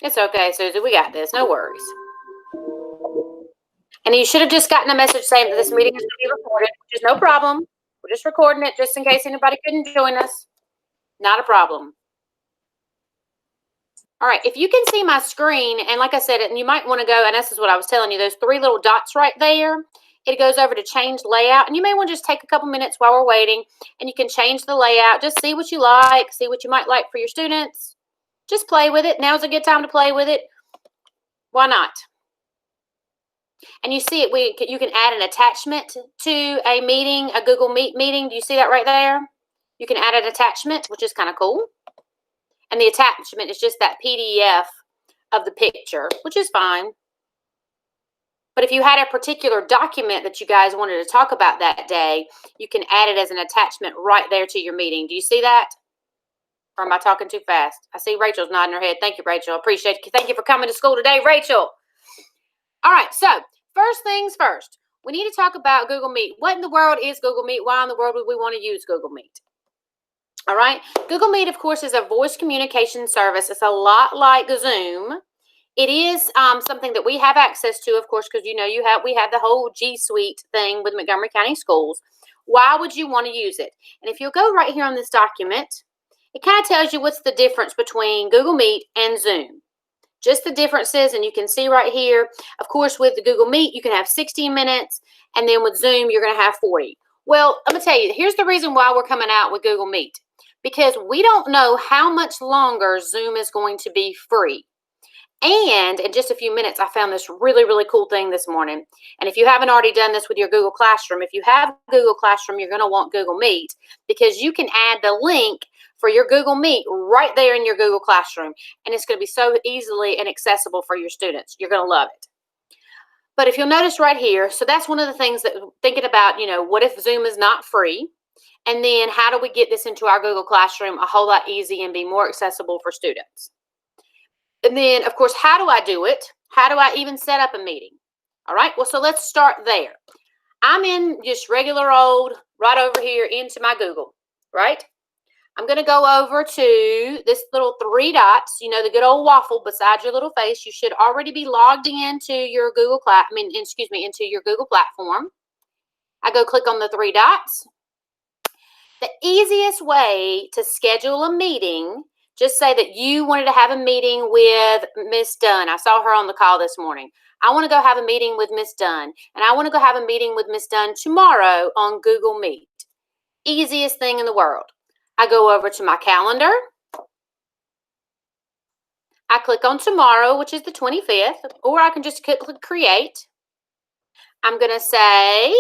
It's okay, Susie. We got this. No worries. And you should have just gotten a message saying that this meeting is going to be recorded, which is no problem. We're just recording it just in case anybody couldn't join us. Not a problem. All right, if you can see my screen, and like I said, and you might want to go, and this is what I was telling you, those three little dots right there, it goes over to change layout, and you may want to just take a couple minutes while we're waiting, and you can change the layout, just see what you like, see what you might like for your students. Just play with it. Now's a good time to play with it. Why not? And you see it, you can add an attachment to a meeting, a Google Meet meeting. Do you see that right there? You can add an attachment, which is kind of cool. And the attachment is just that PDF of the picture, which is fine. But if you had a particular document that you guys wanted to talk about that day, you can add it as an attachment right there to your meeting. Do you see that? Or am I talking too fast? I see Rachel's nodding her head. Thank you, Rachel. Appreciate it. Thank you for coming to school today, Rachel. All right, so first things first, we need to talk about Google Meet. What in the world is Google Meet? Why in the world would we want to use Google Meet? All right, Google Meet, of course, is a voice communication service. It's a lot like Zoom. It is something that we have access to, of course, because we have the whole G Suite thing with Montgomery County Schools. Why would you want to use it? And if you'll go right here on this document, it kind of tells you what's the difference between Google Meet and Zoom. Just the differences, and you can see right here, of course, with the Google Meet, you can have 60 minutes, and then with Zoom, you're going to have 40. Well, I'm going to tell you, here's the reason why we're coming out with Google Meet. Because we don't know how much longer Zoom is going to be free. And in just a few minutes, I found this really, really cool thing this morning. And if you haven't already done this with your Google Classroom, if you have Google Classroom, you're going to want Google Meet, because you can add the link for your Google Meet right there in your Google Classroom. And it's going to be so easily and accessible for your students. You're going to love it. But if you'll notice right here, so that's one of the things that thinking about, what if Zoom is not free? And then how do we get this into our Google Classroom a whole lot easier and be more accessible for students? And then, of course, how do I do it? How do I even set up a meeting? All right, well, so let's start there. I'm in just regular old, right over here into my Google, right? I'm going to go over to this little three dots, the good old waffle beside your little face. You should already be logged into your into your Google platform. I go click on the three dots. The easiest way to schedule a meeting, just say that you wanted to have a meeting with Miss Dunn. I saw her on the call this morning. I want to go have a meeting with Miss Dunn, and I want to go have a meeting with Miss Dunn tomorrow on Google Meet. Easiest thing in the world. I go over to my calendar. I click on tomorrow, which is the 25th, or I can just click create. I'm going to say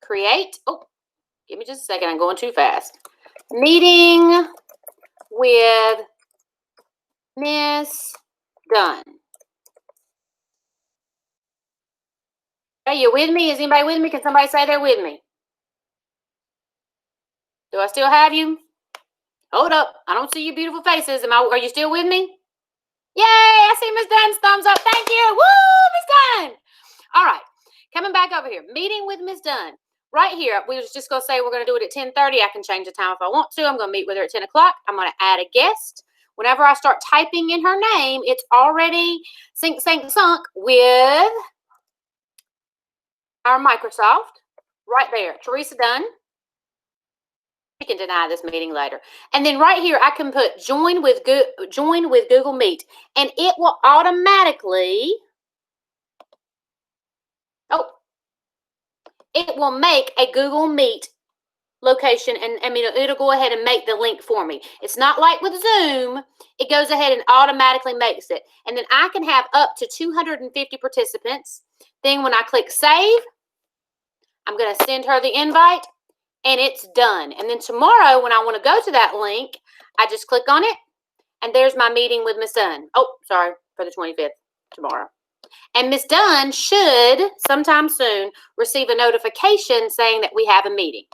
create. Oh, give me just a second. I'm going too fast. Meeting with Miss Dunn. Are you with me? Is anybody with me? Can somebody say they're with me? Do I still have you? Hold up. I don't see your beautiful faces. Are you still with me? Yay! I see Miss Dunn's thumbs up. Thank you. Woo, Miss Dunn. All right. Coming back over here. Meeting with Miss Dunn. Right here, we was just going to say we're going to do it at 10:30. I can change the time if I want to. I'm going to meet with her at 10 o'clock. I'm going to add a guest. Whenever I start typing in her name, it's already sunk with our Microsoft. Right there. Teresa Dunn. We can deny this meeting later. And then right here, I can put join with Google Meet. And it will automatically... it will make a Google Meet location, and it'll go ahead and make the link for me. It's not like with Zoom. It goes ahead and automatically makes it. And then I can have up to 250 participants. Then when I click save, I'm going to send her the invite, and it's done. And then tomorrow, when I want to go to that link, I just click on it, and there's my meeting with Miss Dunn. Oh, sorry, for the 25th, tomorrow. And Miss Dunn should, sometime soon, receive a notification saying that we have a meeting.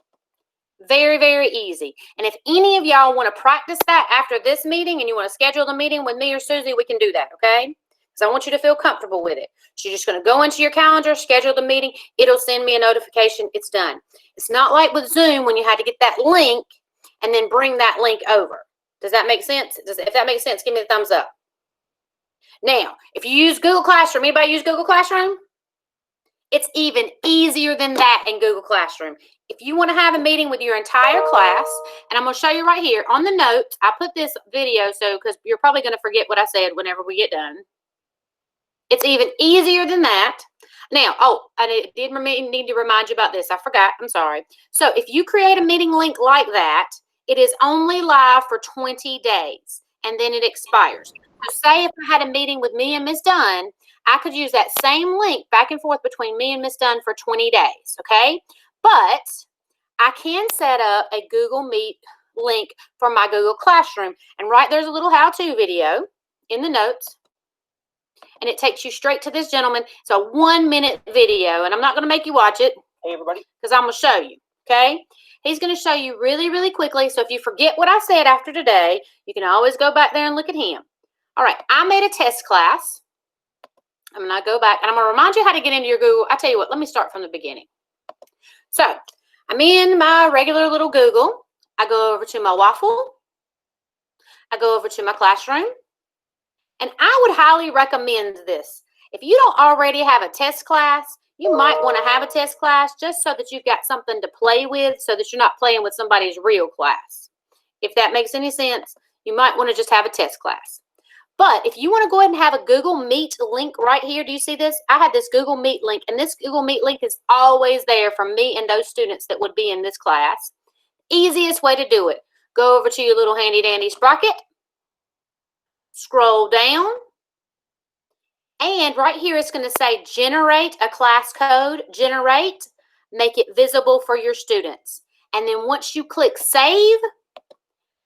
Very, very easy. And if any of y'all want to practice that after this meeting and you want to schedule the meeting with me or Susie, we can do that, okay? Because I want you to feel comfortable with it. So you're just going to go into your calendar, schedule the meeting. It'll send me a notification. It's done. It's not like with Zoom when you had to get that link and then bring that link over. Does that make sense? If that makes sense, give me the thumbs up. Now, if you use Google Classroom, anybody use Google Classroom? It's even easier than that in Google Classroom. If you want to have a meeting with your entire class, and I'm going to show you right here on the notes, I put this video because you're probably going to forget what I said whenever we get done. It's even easier than that. Now, I did need to remind you about this. I forgot. I'm sorry. So if you create a meeting link like that, it is only live for 20 days, and then it expires. So say if I had a meeting with me and Ms. Dunn, I could use that same link back and forth between me and Ms. Dunn for 20 days, okay? But I can set up a Google Meet link for my Google Classroom. And right there's a little how-to video in the notes. And it takes you straight to this gentleman. It's a 1-minute video. And I'm not going to make you watch it. Hey, everybody. Because I'm going to show you, okay? He's going to show you really, really quickly. So if you forget what I said after today, you can always go back there and look at him. All right, I made a test class. I'm going to go back, and I'm going to remind you how to get into your Google. I tell you what, let me start from the beginning. So I'm in my regular little Google. I go over to my waffle. I go over to my classroom. And I would highly recommend this. If you don't already have a test class, you might want to have a test class just so that you've got something to play with so that you're not playing with somebody's real class. If that makes any sense, you might want to just have a test class. But if you want to go ahead and have a Google Meet link right here, do you see this? I have this Google Meet link, and this Google Meet link is always there for me and those students that would be in this class. Easiest way to do it. Go over to your little handy dandy sprocket. Scroll down. And right here it's going to say generate a class code. Generate. Make it visible for your students. And then once you click save,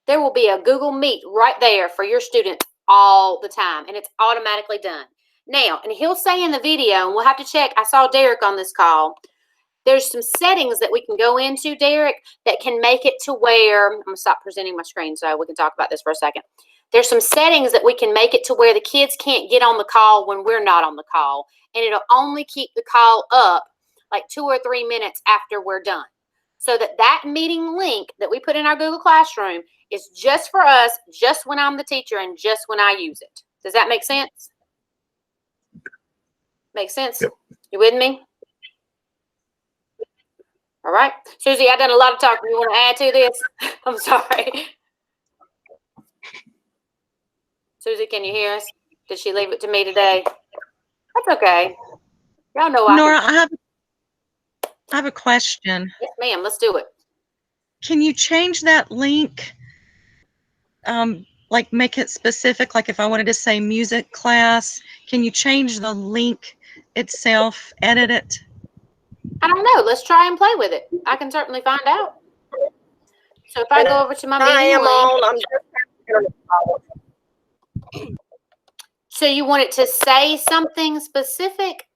there will be a Google Meet right there for your students all the time, and it's automatically done. Now, and he'll say in the video, and we'll have to check, I saw Derek on this call, there's some settings that we can go into, Derek, that can make it to where, I'm going to stop presenting my screen so we can talk about this for a second. There's some settings that we can make it to where the kids can't get on the call when we're not on the call, and it'll only keep the call up like 2 or 3 minutes after we're done. So that meeting link that we put in our Google Classroom is just for us, just when I'm the teacher and just when I use it. Does that make sense? Make sense? Yep. You with me? All right. Susie, I've done a lot of talking. You want to add to this? I'm sorry. Susie, can you hear us? Did she leave it to me today? That's okay. Y'all know Nora, I have a question. Yes, ma'am. Let's do it. Can you change that link? Like make it specific, like if I wanted to say music class, can you change the link itself, edit it? I don't know. Let's try and play with it. I can certainly find out. So if I go over to my meeting link. So you want it to say something specific?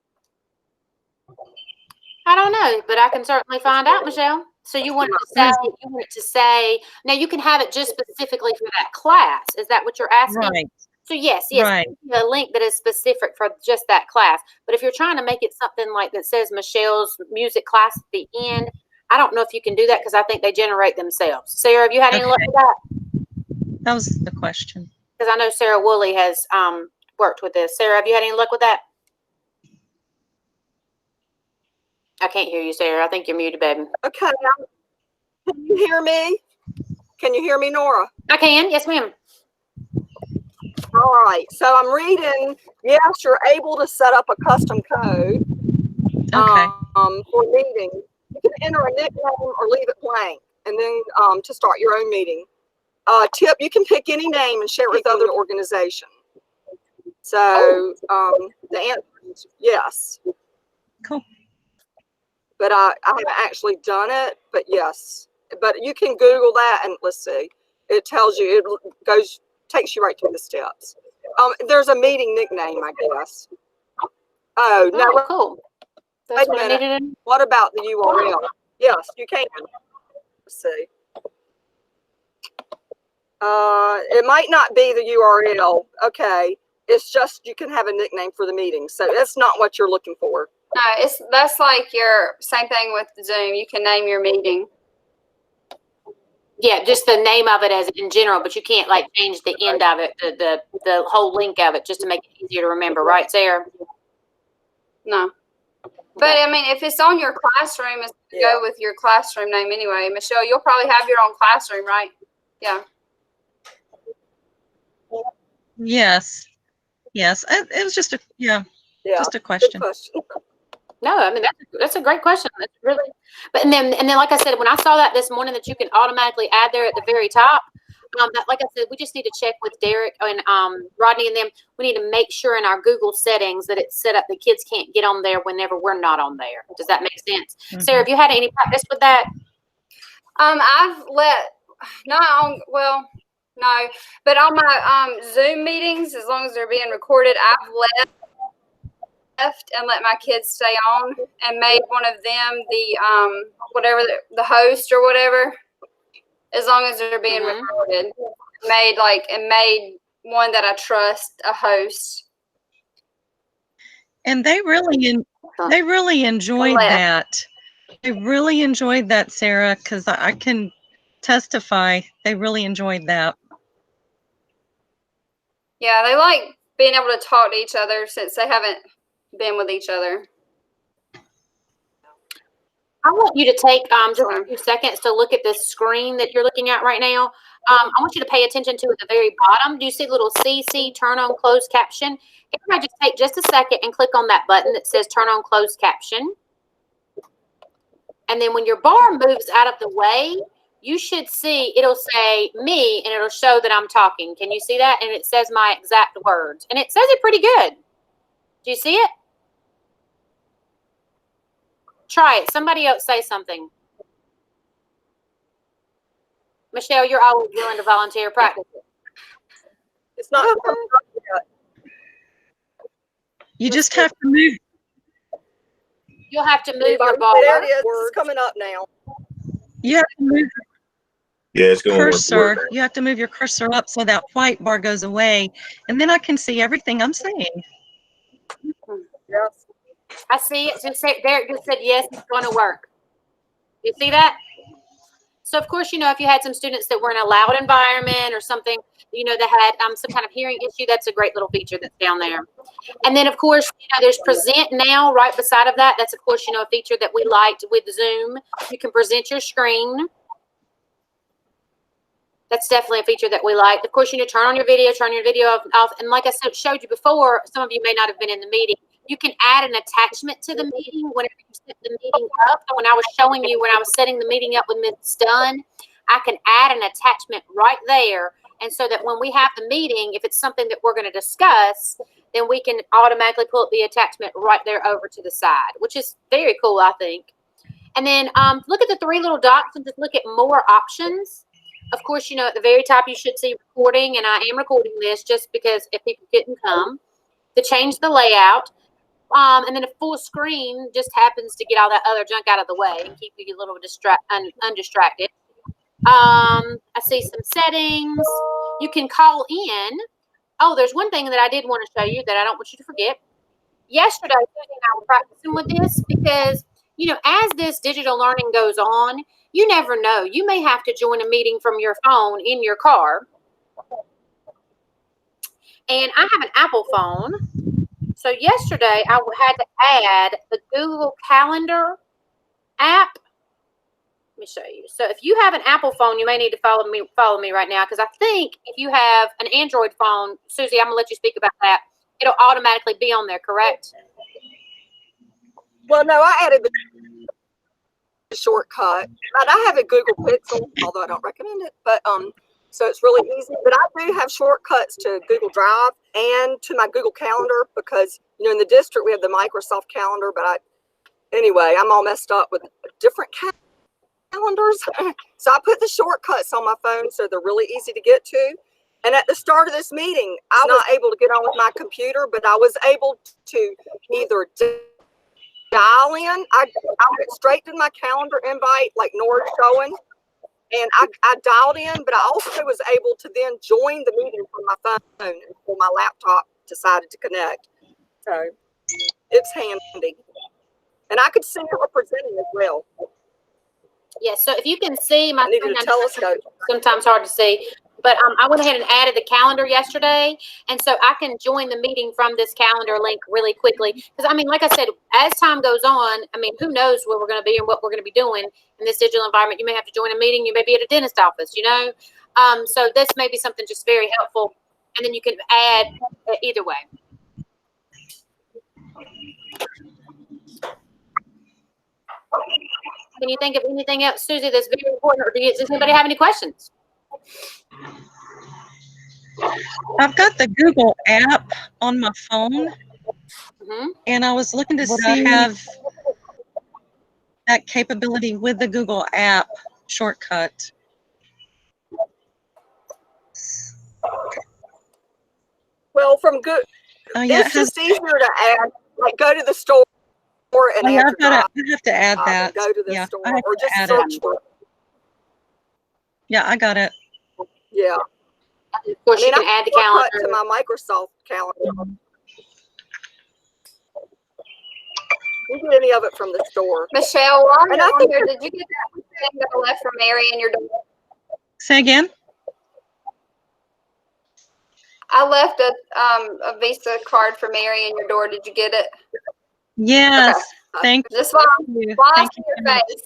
I don't know, but I can certainly find out, Michelle. So you want it to say, now you can have it just specifically for that class. Is that what you're asking? Right. So yes, right. A link that is specific for just that class. But if you're trying to make it something like that says Michelle's music class at the end, I don't know if you can do that because I think they generate themselves. Sarah, have you had any luck with that? That was the question. Because I know Sarah Woolley has worked with this. Sarah, have you had any luck with that? I can't hear you, Sarah. I think you're muted, baby. Okay. Can you hear me? Can you hear me, Nora? I can. Yes, ma'am. All right. So I'm reading, yes, you're able to set up a custom code for meeting. You can enter a nickname or leave it blank, and then to start your own meeting. Tip, you can pick any name and share it with other organizations. So the answer is yes. Cool. But I haven't actually done it, but yes. But you can Google that and let's see. It tells you, takes you right through the steps. There's a meeting nickname, I guess. Oh, no. Cool. Wait a minute. What about the URL? Yes, you can. Let's see. It might not be the URL. Okay. It's just you can have a nickname for the meeting. So that's not what you're looking for. No, that's like your same thing with Zoom. You can name your meeting. Yeah, just the name of it as in general, but you can't like change the end of it, the whole link of it, just to make it easier to remember, right, Sarah? No. But I mean, if it's on your classroom, it's going to go with your classroom name anyway. Michelle, you'll probably have your own classroom, right? Yeah. Yes. Yes. It was just just a Good question. question. No, I mean that's a great question. That's really, but and then like I said, when I saw that this morning that you can automatically add there at the very top, that like I said, we just need to check with Derek and Rodney and them. We need to make sure in our Google settings that it's set up that kids can't get on there whenever we're not on there. Does that make sense? Mhm. Sarah, have you had any practice with that? I've no, but on my Zoom meetings, as long as they're being recorded, I've left and let my kids stay on and made one of them the whatever the host or whatever, as long as they're being recorded. Made one that I trust a host. And they really enjoyed that. They really enjoyed that, Sarah, because I can testify they really enjoyed that. Yeah, they like being able to talk to each other since they haven't been with each other. I want you to take just a few seconds to look at this screen that you're looking at right now. I want you to pay attention to at the very bottom. Do you see the little CC turn on closed caption? Everybody just take just a second and click on that button that says turn on closed caption. And then when your bar moves out of the way, you should see, it'll say me and it'll show that I'm talking. Can you see that? And it says my exact words. And it says it pretty good. Do you see it? Try it. Somebody else say something. Michelle, you're always willing to volunteer practice it. It's not yet. You just have to move. You'll have to move your bar. There it is. It's coming up now. You have to move Yeah, it's going to cursor. work. You have to move your cursor up so that white bar goes away, and then I can see everything I'm saying. Yes. I see it. Just say, Derek just said, yes, it's going to work. You see that? So, of course, if you had some students that were in a loud environment or something, that had some kind of hearing issue, that's a great little feature that's down there. And then, of course, there's present now right beside of that. That's, of course, a feature that we liked with Zoom. You can present your screen. That's definitely a feature that we like. Of course, turn on your video, turn your video off. And like I showed you before, some of you may not have been in the meeting. You can add an attachment to the meeting whenever you set the meeting up. When I was showing you, when I was setting the meeting up with Ms. Dunn, I can add an attachment right there. And so that when we have the meeting, if it's something that we're going to discuss, then we can automatically pull up the attachment right there over to the side, which is very cool, I think. And then look at the three little dots and just look at more options. Of course, at the very top, you should see recording, and I am recording this just because if people couldn't come, to change the layout. And then a full screen just happens to get all that other junk out of the way and keep you a little undistracted. I see some settings. You can call in. Oh, there's one thing that I did want to show you that I don't want you to forget. Yesterday, Susie and I were practicing with this because, as this digital learning goes on, you never know. You may have to join a meeting from your phone in your car. And I have an Apple phone. So yesterday, I had to add the Google Calendar app. Let me show you. So if you have an Apple phone, you may need to follow me right now, because I think if you have an Android phone, Susie, I'm going to let you speak about that. It'll automatically be on there, correct? Well, no, I added the shortcut. But I have a Google Pixel, although I don't recommend it. But so it's really easy. But I do have shortcuts to Google Drive and to my Google Calendar because, in the district we have the Microsoft Calendar. But anyway, I'm all messed up with different calendars. So I put the shortcuts on my phone so they're really easy to get to. And at the start of this meeting, I was not able to get on with my computer, but I was able to either dial in. I went straight to my calendar invite like Nora's showing. And I dialed in, but I also was able to then join the meeting from my phone until my laptop decided to connect. So it's handy. And I could see it representing as well. Yes, so if you can see my I needed screen, a telescope. sometimes hard to see, but I went ahead and added the calendar yesterday, and so I can join the meeting from this calendar link really quickly. Because I mean, like I said, as time goes on, I mean, who knows where we're going to be and what we're going to be doing in this digital environment. You may have to join a meeting, you may be at a dentist office, you know. So this may be something just very helpful, and then you can add either way. Can you think of anything else, Susie, that's very important, or does anybody have any questions? I've got the Google app on my phone, and I was looking to see have that capability with the Google app shortcut. Well, from good, it's just easier to add. Like, go to the store and add your I have to add that. Go to the store or just search for it. Yeah, I got it. Yeah. Of course, you can add the calendar to my Microsoft calendar. You get any of it from the store. Michelle, while you're on here, did you get that thing that I left for Mary in your door? Say again? I left a Visa card for Mary in your door. Did you get it? Yes. Okay. Thank Just you. while I Thank see you. your face.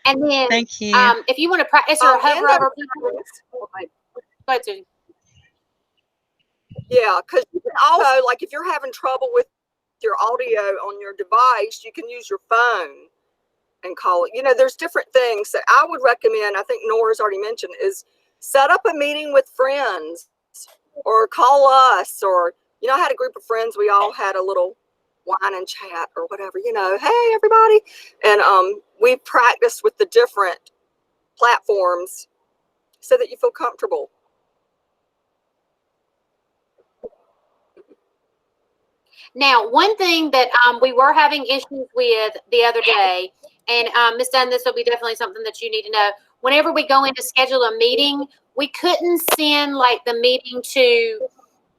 And then, thank you. If you want to practice or hover over people, go ahead, Susie. Yeah, because you can also, like, if you're having trouble with your audio on your device, you can use your phone and call it. You know, there's different things that I would recommend. I think Nora's already mentioned is set up a meeting with friends or call us, or, you know, I had a group of friends. We all had a little wine and chat or whatever, you know, hey, everybody. And we practiced with the different platforms so that you feel comfortable. Now, one thing that we were having issues with the other day, and Ms. Dunn, this will be definitely something that you need to know. Whenever we go in to schedule a meeting, we couldn't send like the meeting to,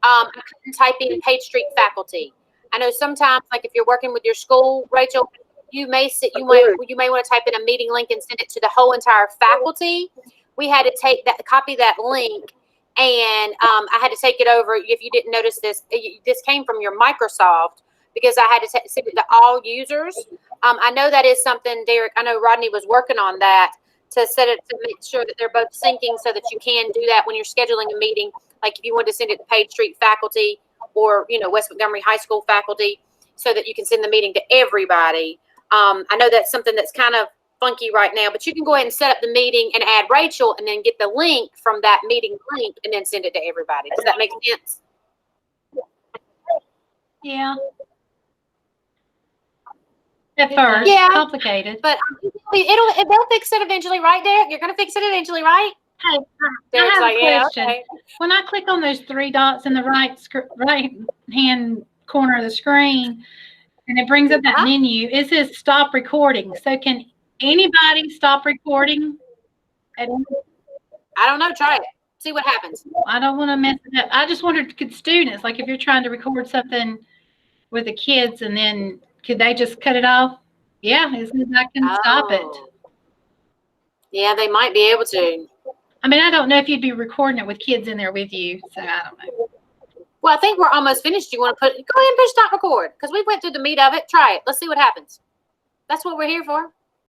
I couldn't type in Page Street faculty. I know sometimes, like if you're working with your school, Rachel, you may want to type in a meeting link and send it to the whole entire faculty. We had to copy that link. And I had to take it over. If you didn't notice this, this came from your Microsoft because I had to send it to all users. I know that is something, Derek. I know Rodney was working on that to set it to make sure that they're both syncing so that you can do that when you're scheduling a meeting. Like if you want to send it to Page Street faculty or, you know, West Montgomery High School faculty so that you can send the meeting to everybody. I know that's something that's kind of funky right now, but you can go ahead and set up the meeting and add Rachel and then get the link from that meeting link and then send it to everybody. Does that make sense? Yeah. At first, yeah, complicated. But they'll fix it eventually, right, Derek? You're going to fix it eventually, right? Hey, I have a question. Okay. When I click on those three dots in the right hand corner of the screen, and it brings up that menu, it says stop recording. So can anybody stop recording? I don't know. Try it. See what happens. I don't want to mess it up. I just wondered, could students, like if you're trying to record something with the kids and then could they just cut it off? Yeah, as soon as I can stop it. Yeah, they might be able to. I mean, I don't know if you'd be recording it with kids in there with you, so I don't know. Well, I think we're almost finished. You want to go ahead and push stop record because we went through the meat of it. Try it. Let's see what happens. That's what we're here for.